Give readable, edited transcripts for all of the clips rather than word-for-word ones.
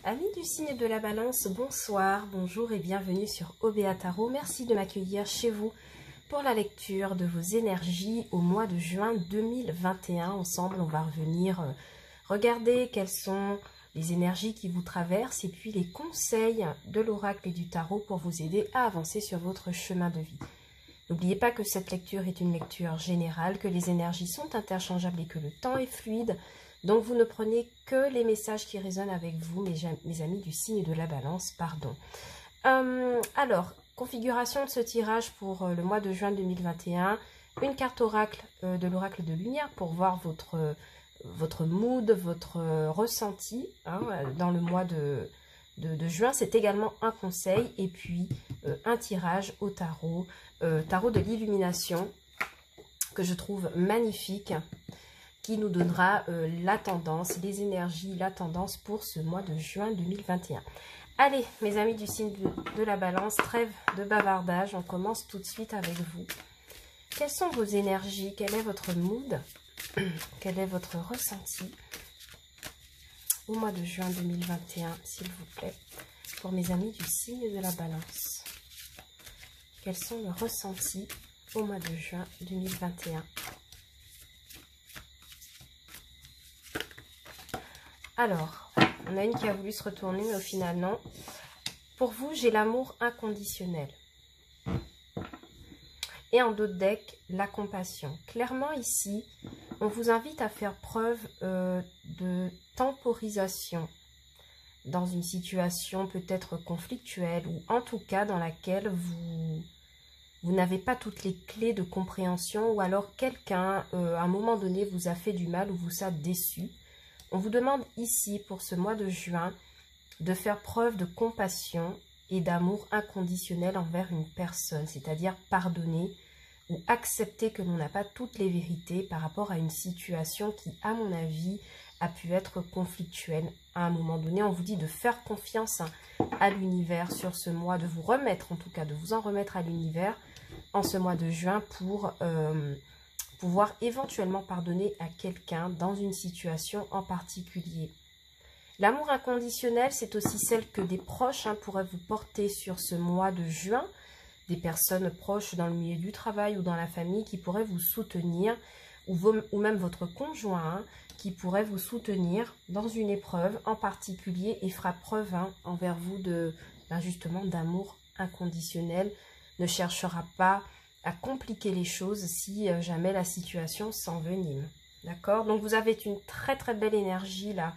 Amis du signe de la balance, bonsoir, bonjour et bienvenue sur OBA Tarot. Merci de m'accueillir chez vous pour la lecture de vos énergies au mois de juin 2021. Ensemble, on va revenir regarder quelles sont les énergies qui vous traversent et puis les conseils de l'oracle et du tarot pour vous aider à avancer sur votre chemin de vie. N'oubliez pas que cette lecture est une lecture générale, que les énergies sont interchangeables et que le temps est fluide. Donc, vous ne prenez que les messages qui résonnent avec vous, mes amis du signe de la balance, pardon. Alors, configuration de ce tirage pour le mois de juin 2021. Une carte oracle de l'oracle de lumière pour voir votre mood, votre ressenti dans le mois de juin. C'est également un conseil et puis un tirage au tarot, tarot de l'illumination que je trouve magnifique, qui nous donnera la tendance, les énergies, la tendance pour ce mois de juin 2021. Allez, mes amis du signe de la balance, trêve de bavardage, on commence tout de suite avec vous. Quelles sont vos énergies? Quel est votre mood? Quel est votre ressenti au mois de juin 2021, s'il vous plaît, pour mes amis du signe de la balance? Quels sont les ressentis au mois de juin 2021? Alors, on a une qui a voulu se retourner, mais au final, non. Pour vous, j'ai l'amour inconditionnel. Et en d'autres decks, la compassion. Clairement, ici, on vous invite à faire preuve de temporisation dans une situation peut-être conflictuelle ou en tout cas dans laquelle vous n'avez pas toutes les clés de compréhension ou alors quelqu'un, à un moment donné, vous a fait du mal ou vous a déçu. On vous demande ici, pour ce mois de juin, de faire preuve de compassion et d'amour inconditionnel envers une personne, c'est-à-dire pardonner ou accepter que l'on n'a pas toutes les vérités par rapport à une situation qui, à mon avis, a pu être conflictuelle à un moment donné. On vous dit de faire confiance à l'univers sur ce mois, de vous remettre, en tout cas, de vous en remettre à l'univers en ce mois de juin pour pouvoir éventuellement pardonner à quelqu'un dans une situation en particulier. L'amour inconditionnel, c'est aussi celle que des proches pourraient vous porter sur ce mois de juin, des personnes proches dans le milieu du travail ou dans la famille qui pourraient vous soutenir, ou même votre conjoint qui pourrait vous soutenir dans une épreuve en particulier et fera preuve envers vous justement d'amour inconditionnel, ne cherchera pas à compliquer les choses si jamais la situation s'envenime. D'accord? Donc vous avez une très très belle énergie là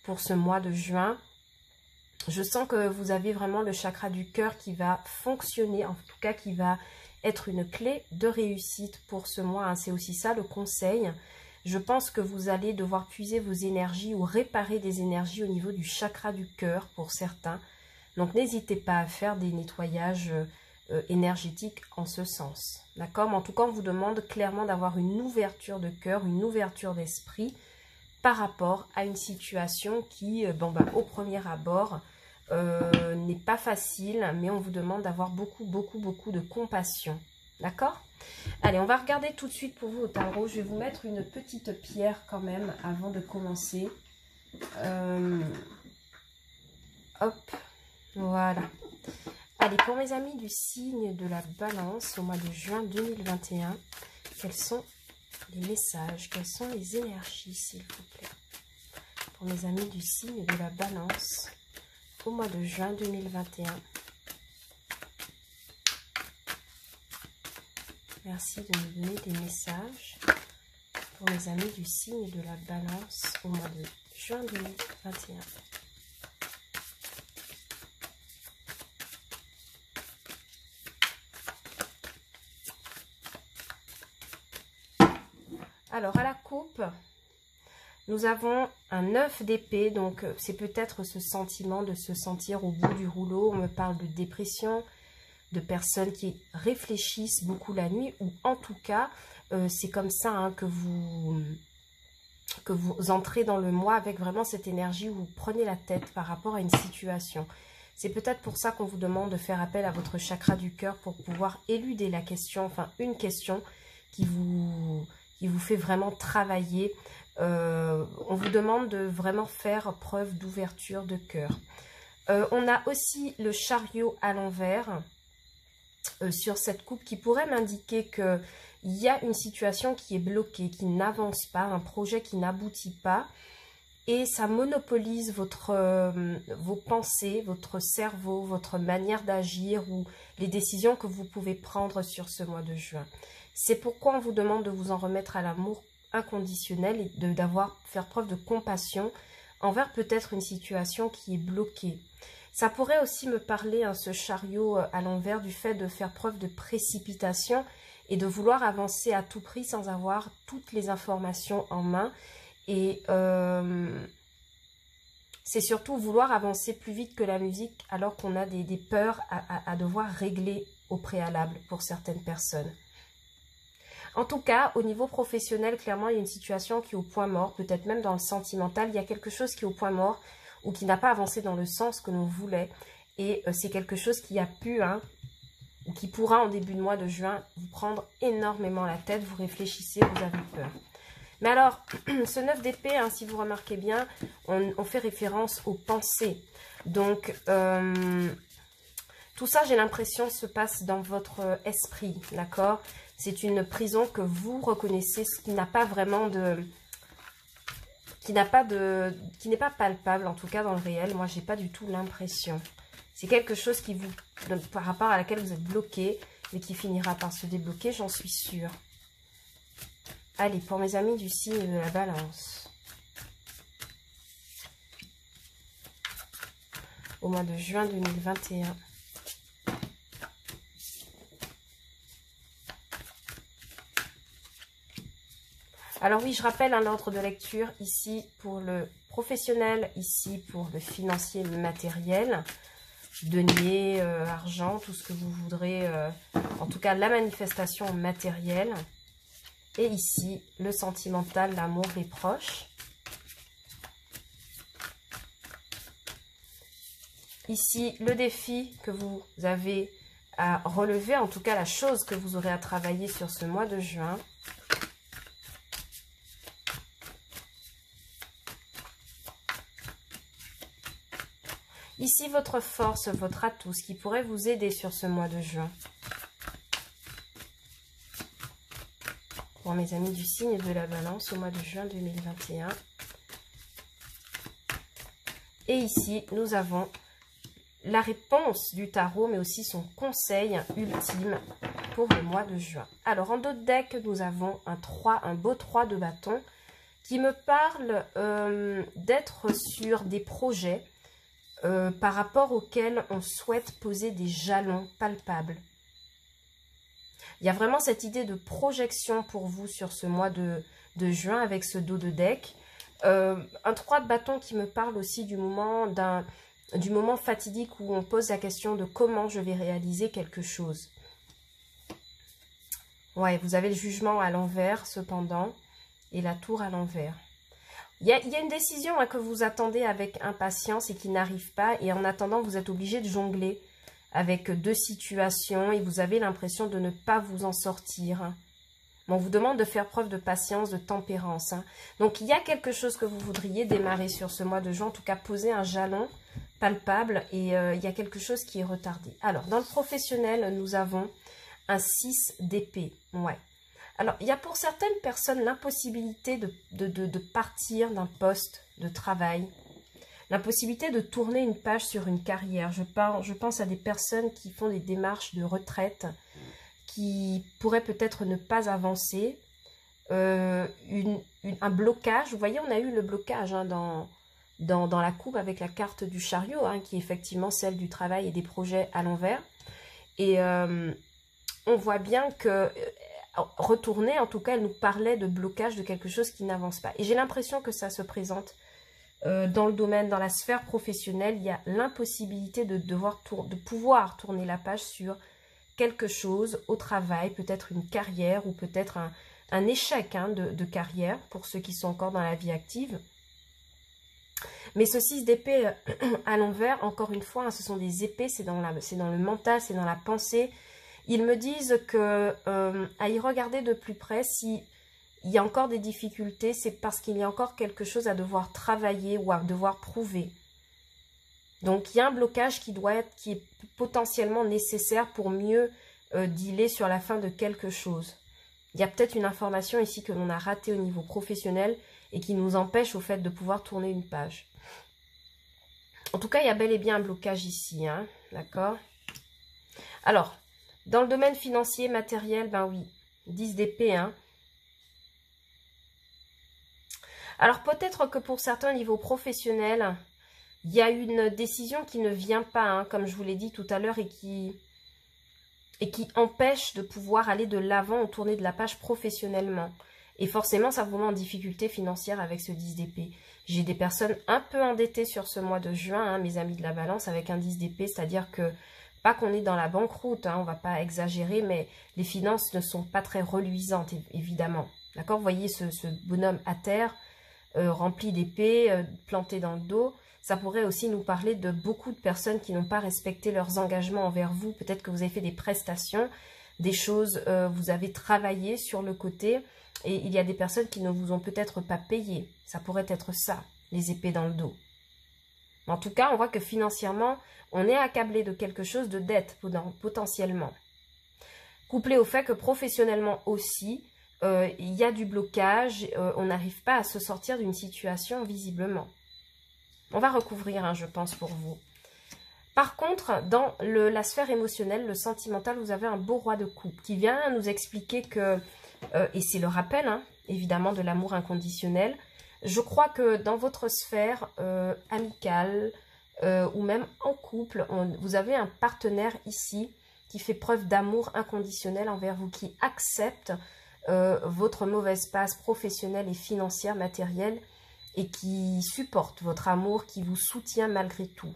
pour ce mois de juin. Je sens que vous avez vraiment le chakra du cœur qui va fonctionner, en tout cas qui va être une clé de réussite pour ce mois. C'est aussi ça le conseil. Je pense que vous allez devoir puiser vos énergies ou réparer des énergies au niveau du chakra du cœur pour certains. Donc n'hésitez pas à faire des nettoyages énergétique en ce sens. D'accord? Mais en tout cas, on vous demande clairement d'avoir une ouverture de cœur, une ouverture d'esprit par rapport à une situation qui, au premier abord, n'est pas facile, mais on vous demande d'avoir beaucoup de compassion. D'accord? Allez, on va regarder tout de suite pour vous au tarot. Je vais vous mettre une petite pierre quand même avant de commencer. Hop, voilà. Allez, pour mes amis du signe de la balance, au mois de juin 2021, quels sont les messages, quelles sont les énergies, s'il vous plaît? Pour mes amis du signe de la balance, au mois de juin 2021. Merci de me donner des messages. Pour mes amis du signe de la balance, au mois de juin 2021. Alors, à la coupe, nous avons un 9 d'épée. Donc, c'est peut-être ce sentiment de se sentir au bout du rouleau. On me parle de dépression, de personnes qui réfléchissent beaucoup la nuit. Ou en tout cas, c'est comme ça que vous entrez dans le mois avec vraiment cette énergie où vous prenez la tête par rapport à une situation. C'est peut-être pour ça qu'on vous demande de faire appel à votre chakra du cœur pour pouvoir éluder la question, enfin une question qui vous fait vraiment travailler On vous demande de vraiment faire preuve d'ouverture de cœur. On a aussi le chariot à l'envers sur cette coupe qui pourrait m'indiquer qu'il y a une situation qui est bloquée, qui n'avance pas, un projet qui n'aboutit pas. Et ça monopolise vos pensées, votre cerveau, votre manière d'agir ou les décisions que vous pouvez prendre sur ce mois de juin. C'est pourquoi on vous demande de vous en remettre à l'amour inconditionnel et faire preuve de compassion envers peut-être une situation qui est bloquée. Ça pourrait aussi me parler, ce chariot à l'envers, du fait de faire preuve de précipitation et de vouloir avancer à tout prix sans avoir toutes les informations en main. Et c'est surtout vouloir avancer plus vite que la musique alors qu'on a des peurs à devoir régler au préalable pour certaines personnes. En tout cas, au niveau professionnel, clairement, il y a une situation qui est au point mort, peut-être même dans le sentimental. Il y a quelque chose qui est au point mort ou qui n'a pas avancé dans le sens que l'on voulait. Et c'est quelque chose qui a pu, ou qui pourra en début de mois de juin, vous prendre énormément la tête. Vous réfléchissez, vous avez peur. Mais alors, ce 9 d'épée, si vous remarquez bien, on fait référence aux pensées. Donc, tout ça, j'ai l'impression, se passe dans votre esprit, d'accord? C'est une prison que vous reconnaissez, ce qui n'a pas vraiment de... qui n'est pas palpable, en tout cas dans le réel. Moi, j'ai pas du tout l'impression. C'est quelque chose qui vous, par rapport à laquelle vous êtes bloqué, mais qui finira par se débloquer, j'en suis sûre. Allez, pour mes amis du signe de la Balance. Au mois de juin 2021. Alors oui, je rappelle l'ordre de lecture, ici pour le professionnel, ici pour le financier, le matériel, denier, argent, tout ce que vous voudrez, en tout cas la manifestation matérielle. Et ici, le sentimental, l'amour, les proches. Ici, le défi que vous avez à relever, en tout cas la chose que vous aurez à travailler sur ce mois de juin. Ici, votre force, votre atout, ce qui pourrait vous aider sur ce mois de juin. Pour mes amis du signe de la Balance au mois de juin 2021. Et ici, nous avons la réponse du tarot, mais aussi son conseil ultime pour le mois de juin. Alors, en d'autres decks, nous avons un beau 3 de bâton qui me parle d'être sur des projets par rapport auxquels on souhaite poser des jalons palpables. Il y a vraiment cette idée de projection pour vous sur ce mois de juin avec ce dos de deck. Un 3 de bâton qui me parle aussi du moment fatidique où on pose la question de comment je vais réaliser quelque chose. Ouais, vous avez le jugement à l'envers cependant et la tour à l'envers. Il y a une décision que vous attendez avec impatience et qui n'arrive pas. Et en attendant, vous êtes obligé de jongler avec deux situations et vous avez l'impression de ne pas vous en sortir. Bon, on vous demande de faire preuve de patience, de tempérance. Donc, il y a quelque chose que vous voudriez démarrer sur ce mois de juin, en tout cas poser un jalon palpable et il y a quelque chose qui est retardé. Alors, dans le professionnel, nous avons un 6 d'épée. Ouais. Alors, il y a pour certaines personnes l'impossibilité de partir d'un poste de travail, l'impossibilité de tourner une page sur une carrière. Je pense à des personnes qui font des démarches de retraite, qui pourraient peut-être ne pas avancer, un blocage. Vous voyez, on a eu le blocage dans la coupe avec la carte du chariot, qui est effectivement celle du travail et des projets à l'envers. Et on voit bien que retourner, en tout cas, elle nous parlait de blocage de quelque chose qui n'avance pas. Et j'ai l'impression que ça se présente dans le domaine, dans la sphère professionnelle. Il y a l'impossibilité de pouvoir tourner la page sur quelque chose au travail, peut-être une carrière ou peut-être un échec de carrière pour ceux qui sont encore dans la vie active. Mais ce 6 d'épée à l'envers, encore une fois, ce sont des épées, c'est dans le mental, c'est dans la pensée. Ils me disent que à y regarder de plus près, si il y a encore des difficultés, c'est parce qu'il y a encore quelque chose à devoir travailler ou à devoir prouver. Donc, il y a un blocage qui est potentiellement nécessaire pour mieux dealer sur la fin de quelque chose. Il y a peut-être une information ici que l'on a ratée au niveau professionnel et qui nous empêche au fait de pouvoir tourner une page. En tout cas, il y a bel et bien un blocage ici, hein, d'accord? Alors, dans le domaine financier, matériel, ben oui, 10 d'épée, hein. Alors, peut-être que pour certains niveaux professionnels, il y a une décision qui ne vient pas, hein, comme je vous l'ai dit tout à l'heure, et qui empêche de pouvoir aller de l'avant ou tourner de la page professionnellement. Et forcément, ça vous met en difficulté financière avec ce 10 d'épée. J'ai des personnes un peu endettées sur ce mois de juin, hein, mes amis de la balance, avec un 10 d'épée, c'est-à-dire que, pas qu'on est dans la banqueroute, hein, on ne va pas exagérer, mais les finances ne sont pas très reluisantes, évidemment. D'accord? Vous voyez ce bonhomme à terre, rempli d'épées, planté dans le dos. Ça pourrait aussi nous parler de beaucoup de personnes qui n'ont pas respecté leurs engagements envers vous. Peut-être que vous avez fait des prestations, des choses, vous avez travaillé sur le côté et il y a des personnes qui ne vous ont peut-être pas payé. Ça pourrait être ça, les épées dans le dos. En tout cas, on voit que financièrement, on est accablé de quelque chose de dette potentiellement. Couplé au fait que professionnellement aussi, il y a du blocage, on n'arrive pas à se sortir d'une situation visiblement. On va recouvrir, hein, je pense, pour vous. Par contre, dans la sphère émotionnelle, le sentimental, vous avez un beau roi de coupe qui vient nous expliquer que, et c'est le rappel, hein, évidemment, de l'amour inconditionnel, je crois que dans votre sphère amicale ou même en couple, vous avez un partenaire ici qui fait preuve d'amour inconditionnel envers vous, qui accepte votre mauvaise passe professionnelle et financière, matérielle, et qui supporte votre amour, qui vous soutient malgré tout.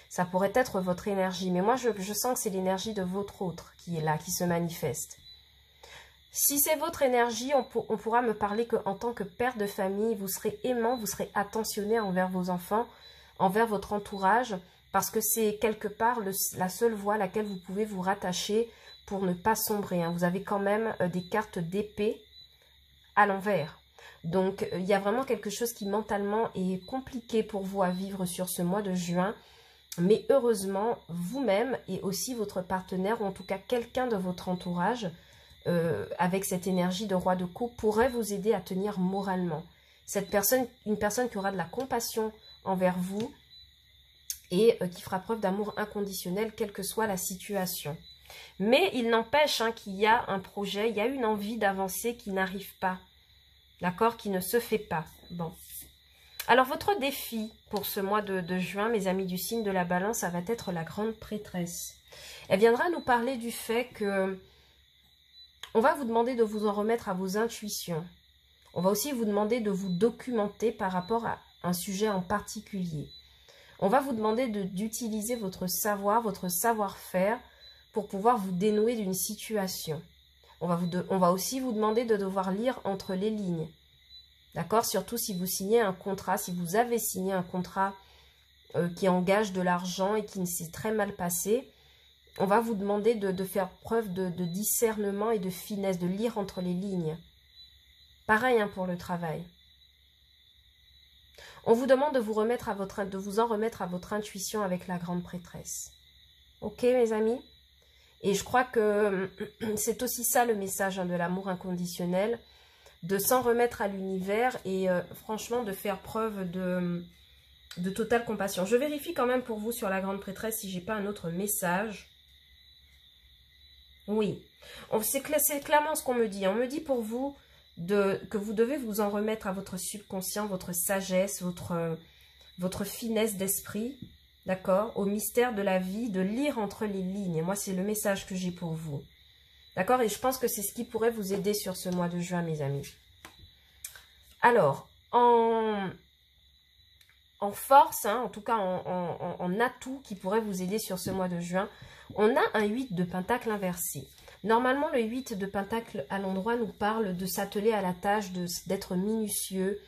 Ça pourrait être votre énergie, mais moi je sens que c'est l'énergie de votre autre qui est là, qui se manifeste. Si c'est votre énergie, on pourra me parler qu'en tant que père de famille, vous serez aimant, vous serez attentionné envers vos enfants, envers votre entourage, parce que c'est quelque part la seule voie à laquelle vous pouvez vous rattacher pour ne pas sombrer, hein. Vous avez quand même des cartes d'épée à l'envers. Donc, il y a vraiment quelque chose qui mentalement est compliqué pour vous à vivre sur ce mois de juin. Mais heureusement, vous-même et aussi votre partenaire, ou en tout cas quelqu'un de votre entourage, avec cette énergie de roi de coupe, pourrait vous aider à tenir moralement. Cette personne, une personne qui aura de la compassion envers vous et qui fera preuve d'amour inconditionnel, quelle que soit la situation. Mais il n'empêche qu'il y a un projet, il y a une envie d'avancer qui n'arrive pas. D'accord, qui ne se fait pas. Bon. Alors, votre défi pour ce mois de juin, mes amis du signe de la balance, ça va être la grande prêtresse. Elle viendra nous parler du fait que on va vous demander de vous en remettre à vos intuitions. On va aussi vous demander de vous documenter par rapport à un sujet en particulier. On va vous demander d'utiliser votre savoir, votre savoir-faire pour pouvoir vous dénouer d'une situation. On va aussi vous demander de devoir lire entre les lignes. D'accord? Surtout si vous signez un contrat, si vous avez signé un contrat qui engage de l'argent et qui s'est très mal passé, on va vous demander de faire preuve de discernement et de finesse, de lire entre les lignes. Pareil pour le travail. On vous demande de vous en remettre à votre intuition avec la grande prêtresse. Ok, mes amis? Et je crois que c'est aussi ça le message de l'amour inconditionnel, de s'en remettre à l'univers et franchement de faire preuve de totale compassion. Je vérifie quand même pour vous sur la grande prêtresse si j'ai pas un autre message. Oui, c'est clairement ce qu'on me dit. On me dit pour vous que vous devez vous en remettre à votre subconscient, votre sagesse, votre finesse d'esprit, d'accord, au mystère de la vie, de lire entre les lignes. Moi, c'est le message que j'ai pour vous. D'accord? Et je pense que c'est ce qui pourrait vous aider sur ce mois de juin, mes amis. Alors, en force, en tout cas en atout qui pourrait vous aider sur ce mois de juin, on a un 8 de pentacle inversé. Normalement, le 8 de pentacle à l'endroit nous parle de s'atteler à la tâche, d'être minutieux,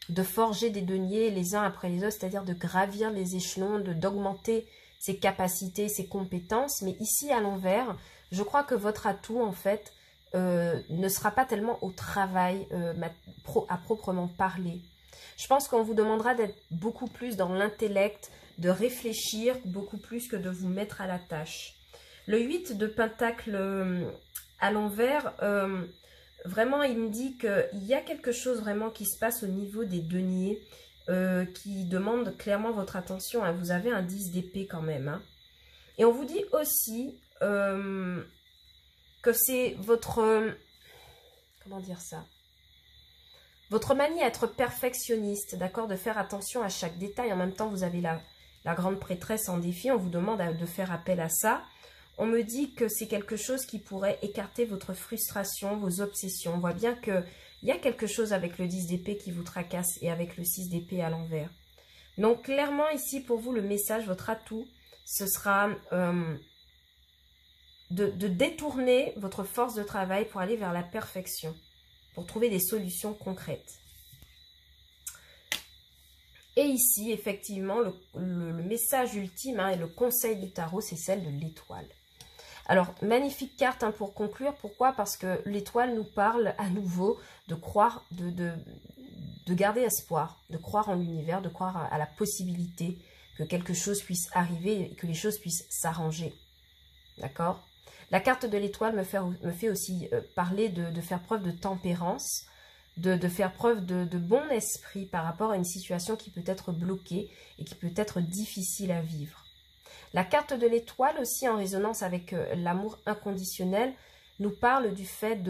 de forger des deniers les uns après les autres, c'est-à-dire de gravir les échelons, d'augmenter ses capacités, ses compétences. Mais ici, à l'envers, je crois que votre atout, en fait, ne sera pas tellement au travail à proprement parler. Je pense qu'on vous demandera d'être beaucoup plus dans l'intellect, de réfléchir beaucoup plus que de vous mettre à la tâche. Le 8 de Pentacle à l'envers, vraiment il me dit qu'il y a quelque chose vraiment qui se passe au niveau des deniers qui demande clairement votre attention. Hein. Vous avez un 10 d'épée quand même. Hein. Et on vous dit aussi que c'est votre... comment dire ça? Votre manie à être perfectionniste, d'accord? De faire attention à chaque détail. En même temps, vous avez la grande prêtresse en défi. On vous demande de faire appel à ça. On me dit que c'est quelque chose qui pourrait écarter votre frustration, vos obsessions. On voit bien qu'il y a quelque chose avec le 10 d'épée qui vous tracasse et avec le 6 d'épée à l'envers. Donc, clairement, ici, pour vous, le message, votre atout, ce sera de détourner votre force de travail pour aller vers la perfection, pour trouver des solutions concrètes. Et ici, effectivement, le message ultime et le conseil du tarot, c'est celle de l'étoile. Alors, magnifique carte pour conclure. Pourquoi? Parce que l'étoile nous parle à nouveau de croire, de garder espoir, de croire en l'univers, de croire à la possibilité que quelque chose puisse arriver et que les choses puissent s'arranger. D'accord? La carte de l'étoile me fait aussi parler de faire preuve de tempérance, de faire preuve de bon esprit par rapport à une situation qui peut être bloquée et qui peut être difficile à vivre. La carte de l'étoile aussi, en résonance avec l'amour inconditionnel, nous parle du fait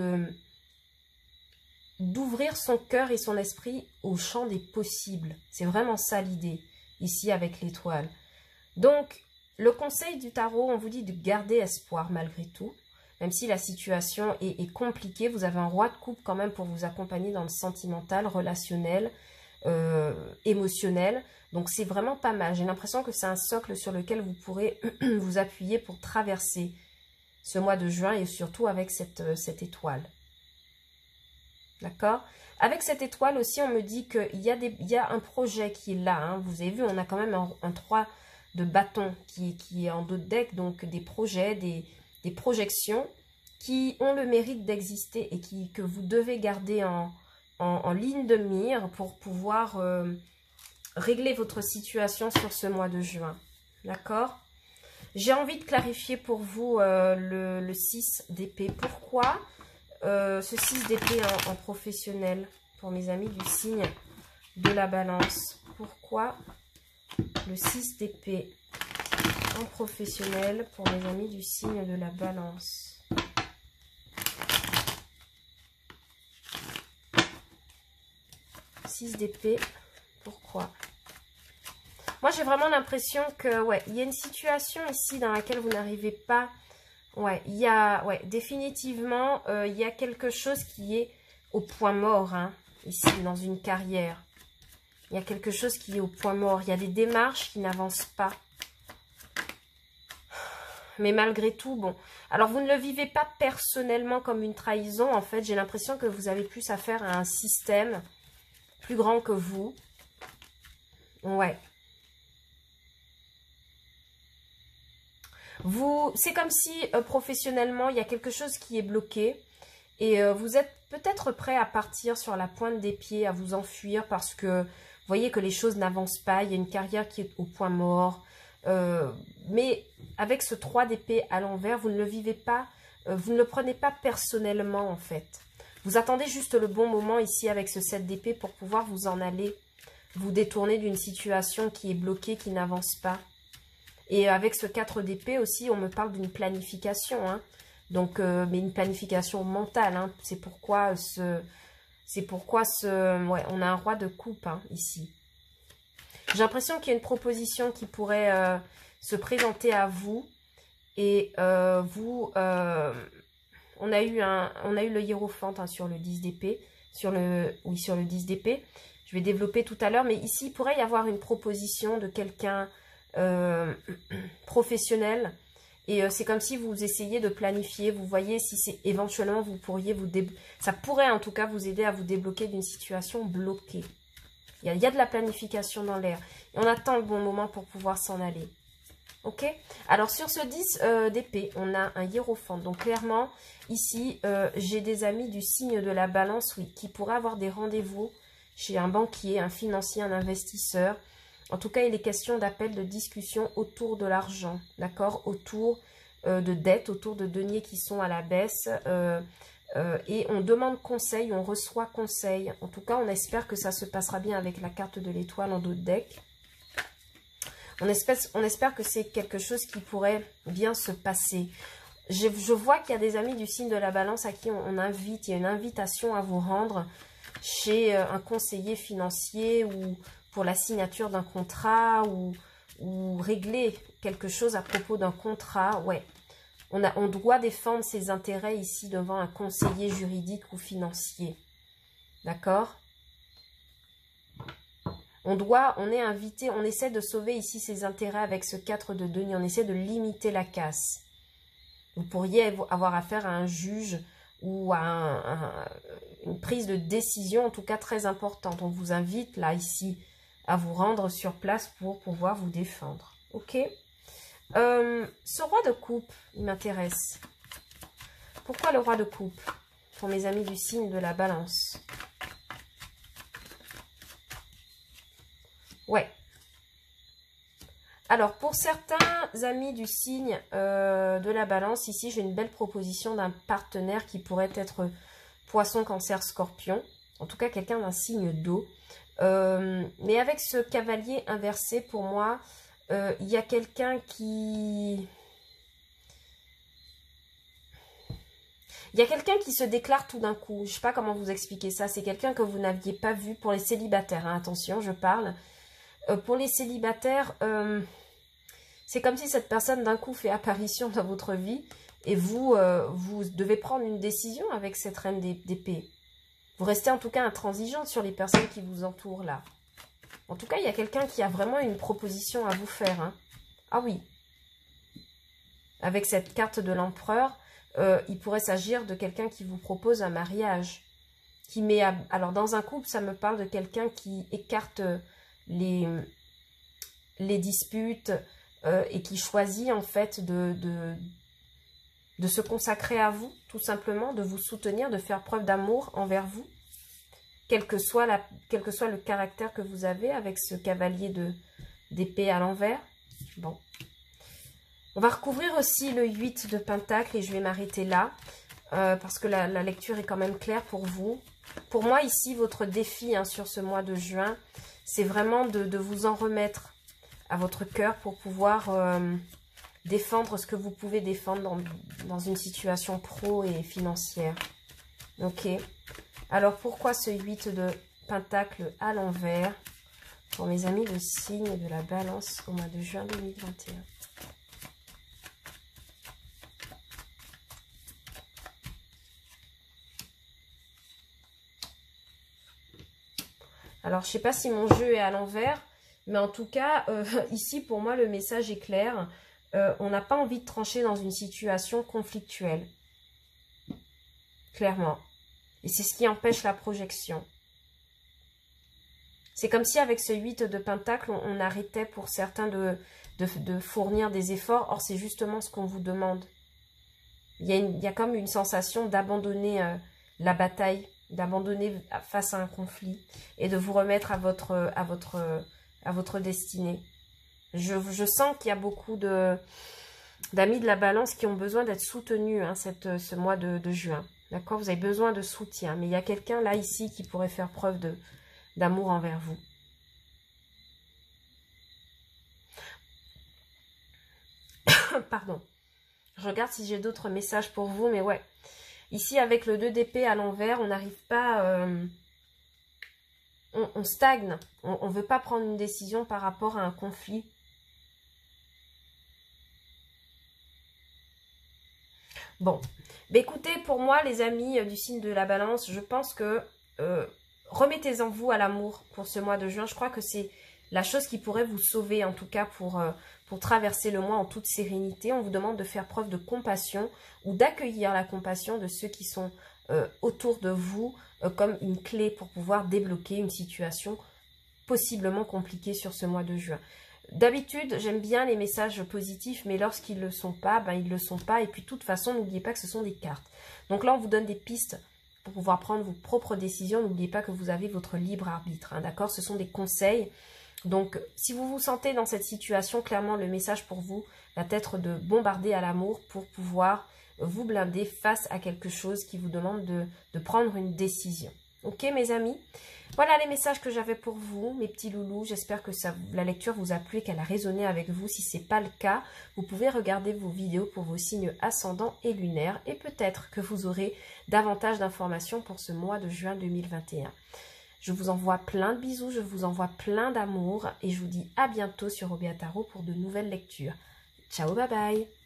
d'ouvrir son cœur et son esprit au champ des possibles. C'est vraiment ça l'idée, ici avec l'étoile. Donc, le conseil du tarot, on vous dit de garder espoir malgré tout. Même si la situation est compliquée, vous avez un roi de coupe quand même pour vous accompagner dans le sentimental, relationnel, émotionnel. Donc, c'est vraiment pas mal. J'ai l'impression que c'est un socle sur lequel vous pourrez vous appuyer pour traverser ce mois de juin et surtout avec cette étoile. D'accord? Avec cette étoile aussi, on me dit qu'il y a un projet qui est là. Hein. Vous avez vu, on a quand même un 3 de bâton qui est en dos de deck. Donc, des projets, des projections qui ont le mérite d'exister et que vous devez garder en ligne de mire pour pouvoir régler votre situation sur ce mois de juin. D'accord? J'ai envie de clarifier pour vous le 6 d'épée. Pourquoi ce 6 d'épée en professionnel pour mes amis du signe de la balance? Pourquoi le 6 d'épée en professionnel pour mes amis du signe de la balance? D'épée, pourquoi? Moi, j'ai vraiment l'impression que, ouais, il y a une situation ici dans laquelle vous n'arrivez pas. Ouais, il y a, ouais, définitivement, il y a quelque chose qui est au point mort, hein, ici, dans une carrière. Il y a quelque chose qui est au point mort. Il y a des démarches qui n'avancent pas. Mais malgré tout, bon. Alors, vous ne le vivez pas personnellement comme une trahison. En fait, j'ai l'impression que vous avez plus affaire à un système plus grand que vous. Ouais. C'est comme si professionnellement, il y a quelque chose qui est bloqué. Et vous êtes peut-être prêt à partir sur la pointe des pieds, à vous enfuir parce que vous voyez que les choses n'avancent pas. Il y a une carrière qui est au point mort. Mais avec ce 3 d'épée à l'envers, vous ne le vivez pas, vous ne le prenez pas personnellement en fait. Vous attendez juste le bon moment ici avec ce 7 d'épée pour pouvoir vous en aller, vous détourner d'une situation qui est bloquée, qui n'avance pas. Et avec ce 4 d'épée aussi, on me parle d'une planification. Hein. Donc, mais une planification mentale. Hein. C'est pourquoi ouais, on a un roi de coupe hein, ici. J'ai l'impression qu'il y a une proposition qui pourrait se présenter à vous. Et on a eu le hiérophante hein, sur le 10 d'épée, sur le 10 d'épée. Je vais développer tout à l'heure, mais ici, il pourrait y avoir une proposition de quelqu'un professionnel. Et c'est comme si vous essayez de planifier, vous voyez si c'est éventuellement, ça pourrait en tout cas vous aider à vous débloquer d'une situation bloquée. Il y a de la planification dans l'air. Et on attend le bon moment pour pouvoir s'en aller. Ok, alors sur ce 10 d'épée, on a un hiérophante. Donc clairement, ici, j'ai des amis du signe de la balance, oui, qui pourraient avoir des rendez-vous chez un banquier, un financier, un investisseur. En tout cas, il est question d'appel, de discussion autour de l'argent, d'accord, autour de dettes, autour de deniers qui sont à la baisse. Et on demande conseil, on reçoit conseil. En tout cas, on espère que ça se passera bien avec la carte de l'étoile en dos de deck. On espère que c'est quelque chose qui pourrait bien se passer. Je vois qu'il y a des amis du signe de la balance à qui on invite. Il y a une invitation à vous rendre chez un conseiller financier ou pour la signature d'un contrat ou régler quelque chose à propos d'un contrat. Ouais, on doit défendre ses intérêts ici devant un conseiller juridique ou financier. D'accord ? On est invité, on essaie de sauver ici ses intérêts avec ce 4 de denier. On essaie de limiter la casse. Vous pourriez avoir affaire à un juge ou à une prise de décision, en tout cas très importante. On vous invite là, ici, à vous rendre sur place pour pouvoir vous défendre. Ok ? Ce roi de coupe, il m'intéresse. Pourquoi le roi de coupe? Pour mes amis du signe de la balance. Ouais. Alors, pour certains amis du signe de la balance, ici, j'ai une belle proposition d'un partenaire qui pourrait être poisson, cancer, scorpion. En tout cas, quelqu'un d'un signe d'eau. Mais avec ce cavalier inversé, pour moi, il y a quelqu'un qui... Il y a quelqu'un qui se déclare tout d'un coup. Je ne sais pas comment vous expliquer ça. C'est quelqu'un que vous n'aviez pas vu pour les célibataires. Hein. Attention, je parle. Pour les célibataires, c'est comme si cette personne d'un coup fait apparition dans votre vie et vous devez prendre une décision avec cette reine d'épée. Vous restez en tout cas intransigeante sur les personnes qui vous entourent là. En tout cas, il y a quelqu'un qui a vraiment une proposition à vous faire. Hein. Ah oui. Avec cette carte de l'empereur, il pourrait s'agir de quelqu'un qui vous propose un mariage. Alors, dans un couple, ça me parle de quelqu'un qui écarte les disputes et qui choisit en fait de se consacrer à vous, tout simplement, de vous soutenir, de faire preuve d'amour envers vous, quel que soit le caractère que vous avez avec ce cavalier d'épée à l'envers. Bon. On va recouvrir aussi le 8 de Pentacle et je vais m'arrêter là parce que la lecture est quand même claire pour vous. Pour moi, ici, votre défi hein, sur ce mois de juin, c'est vraiment de vous en remettre à votre cœur pour pouvoir défendre ce que vous pouvez défendre dans une situation pro et financière. Ok. Alors, pourquoi ce 8 de Pentacle à l'envers pour mes amis de signe de la balance au mois de juin 2021? Alors, je ne sais pas si mon jeu est à l'envers, mais en tout cas, ici, pour moi, le message est clair. On n'a pas envie de trancher dans une situation conflictuelle. Clairement. Et c'est ce qui empêche la projection. C'est comme si avec ce 8 de Pentacle, on arrêtait pour certains de fournir des efforts. Or, c'est justement ce qu'on vous demande. Il y a comme une sensation d'abandonner la bataille, d'abandonner face à un conflit et de vous remettre à votre destinée. Je sens qu'il y a beaucoup d'amis de la balance qui ont besoin d'être soutenus hein, ce mois de juin. D'accord? Vous avez besoin de soutien. Mais il y a quelqu'un là, ici, qui pourrait faire preuve d'amour envers vous. Pardon. Je regarde si j'ai d'autres messages pour vous, mais ouais. Ici, avec le 2 d'épée à l'envers, on n'arrive pas... on stagne. On ne veut pas prendre une décision par rapport à un conflit. Bon. Mais écoutez, pour moi, les amis du signe de la balance, je pense que remettez-en vous à l'amour pour ce mois de juin. Je crois que c'est la chose qui pourrait vous sauver, en tout cas pour traverser le mois en toute sérénité. On vous demande de faire preuve de compassion ou d'accueillir la compassion de ceux qui sont autour de vous comme une clé pour pouvoir débloquer une situation possiblement compliquée sur ce mois de juin. D'habitude, j'aime bien les messages positifs, mais lorsqu'ils ne le sont pas, ben ils ne le sont pas. Et puis, de toute façon, n'oubliez pas que ce sont des cartes. Donc là, on vous donne des pistes pour pouvoir prendre vos propres décisions. N'oubliez pas que vous avez votre libre arbitre, hein, d'accord? Ce sont des conseils. Donc, si vous vous sentez dans cette situation, clairement, le message pour vous va être de bombarder à l'amour pour pouvoir vous blinder face à quelque chose qui vous demande de prendre une décision. Ok, mes amis? Voilà les messages que j'avais pour vous, mes petits loulous. J'espère que la lecture vous a plu et qu'elle a résonné avec vous. Si ce n'est pas le cas, vous pouvez regarder vos vidéos pour vos signes ascendants et lunaires. Et peut-être que vous aurez davantage d'informations pour ce mois de juin 2021. Je vous envoie plein de bisous, je vous envoie plein d'amour. Et je vous dis à bientôt sur Obia Tarot pour de nouvelles lectures. Ciao, bye bye!